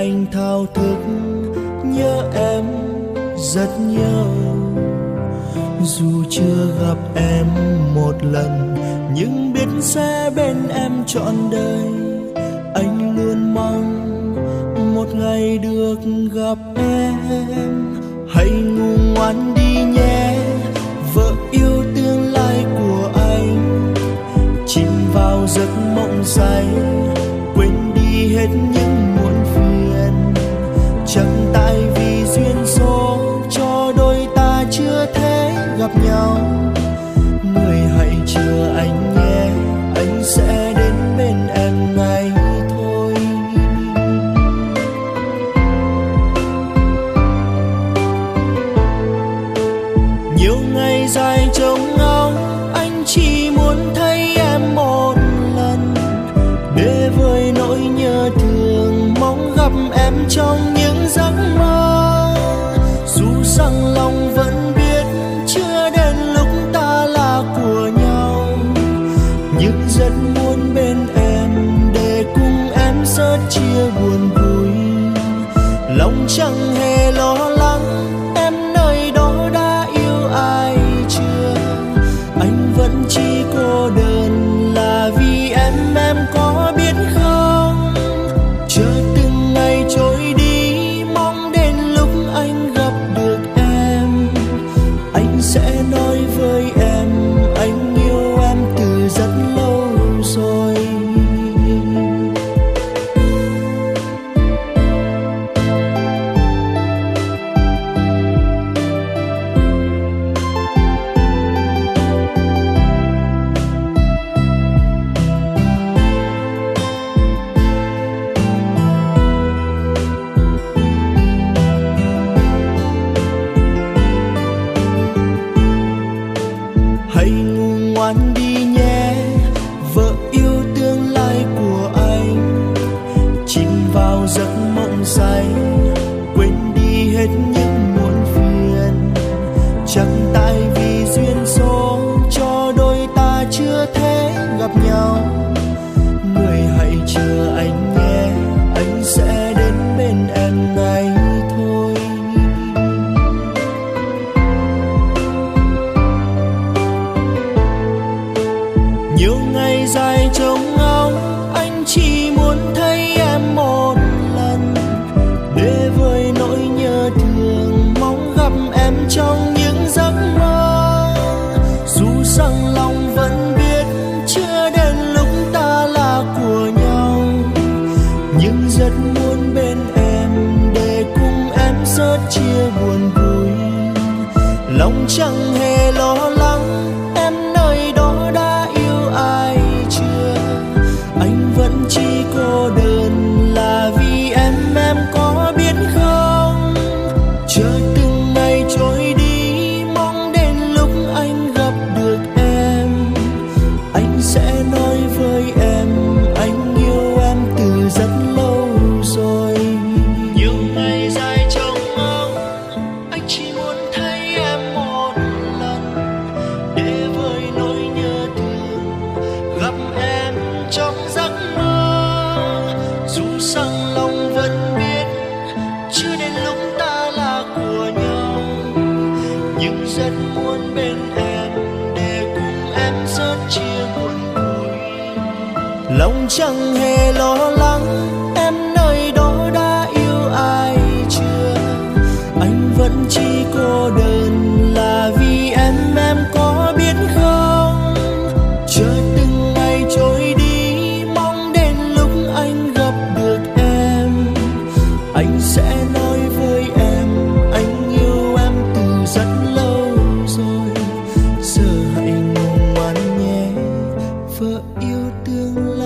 anh thao thức nhớ em rất nhiều. Dù chưa gặp em một lần nhưng biết sẽ bên em trọn đời. Anh luôn mong một ngày được gặp em. Hãy ngủ ngoan đi nhé, vợ yêu tương lai của anh. Chìm vào giấc mộng say, quên đi hết những muộn phiền. Chẳng tại vì duyên số cho đôi ta chưa thể gặp nhau. Người hãy chờ anh nhé, anh sẽ đến bên em ngay thôi. Nhiều ngày dài trông ngóng, anh chỉ muốn thấy em một lần. Để vơi nỗi nhớ thương, mong gặp em trong những giấc mơ. Dù rằng lòng vẫn biết chưa đến lúc ta là của nhau, nhưng rất muốn bên em để cùng em sớt chia buồn vui. Lòng chẳng hề lo lắng em nơi đó đã yêu ai chưa. Anh vẫn chỉ cô đơn là vì em có biết không? Chờ từng ngày trôi đi, mong đến lúc anh gặp được em. Anh sẽ nói với em anh yêu em từ rất lâu rồi. Hãy ngủ ngoan đi nhé, vợ yêu tương lai của anh. Chìm vào giấc mộng say, quên đi hết những muộn phiền. Chẳng tại vì duyên số cho đôi ta chưa thể gặp nhau. Người hãy chờ anh nhé, anh sẽ đến bên em ngay thôi. Nhiều ngày dài trông ngóng, anh chỉ muốn thấy em một lần. Để vơi nỗi nhớ thương, mong gặp em trong những giấc mơ. Dù rằng lòng vẫn biết chưa đến lúc ta là của nhau, nhưng rất muốn bên em để cùng em sớt chia buồn vui. Lòng chẳng hề lo lắng em nơi đó đã yêu ai chưa. Anh vẫn chỉ cô đơn là vì em có biết không? Chờ từng ngày trôi đi, mong đến lúc anh gặp được em. Anh sẽ nói với em anh yêu em từ rất lâu rồi. Nhiều ngày dài trông ngóng, anh chỉ muốn thấy em một lần. Để vơi nỗi nhớ thương, gặp em trong giấc mơ. Dù rằng lòng vẫn biết chưa đến lúc ta là của nhau, nhưng rất muốn bên em để cùng em sớt chia buồn vui. Lòng chẳng hề lo lắng em nơi đó đã yêu ai chưa. Anh vẫn chỉ cô đơn là vì em có biết không? Chờ từng ngày trôi đi, mong đến lúc anh gặp được em. Anh sẽ nói với em anh yêu em từ rất lâu rồi. Giờ hãy ngủ ngoan nhé, vợ yêu tương lai.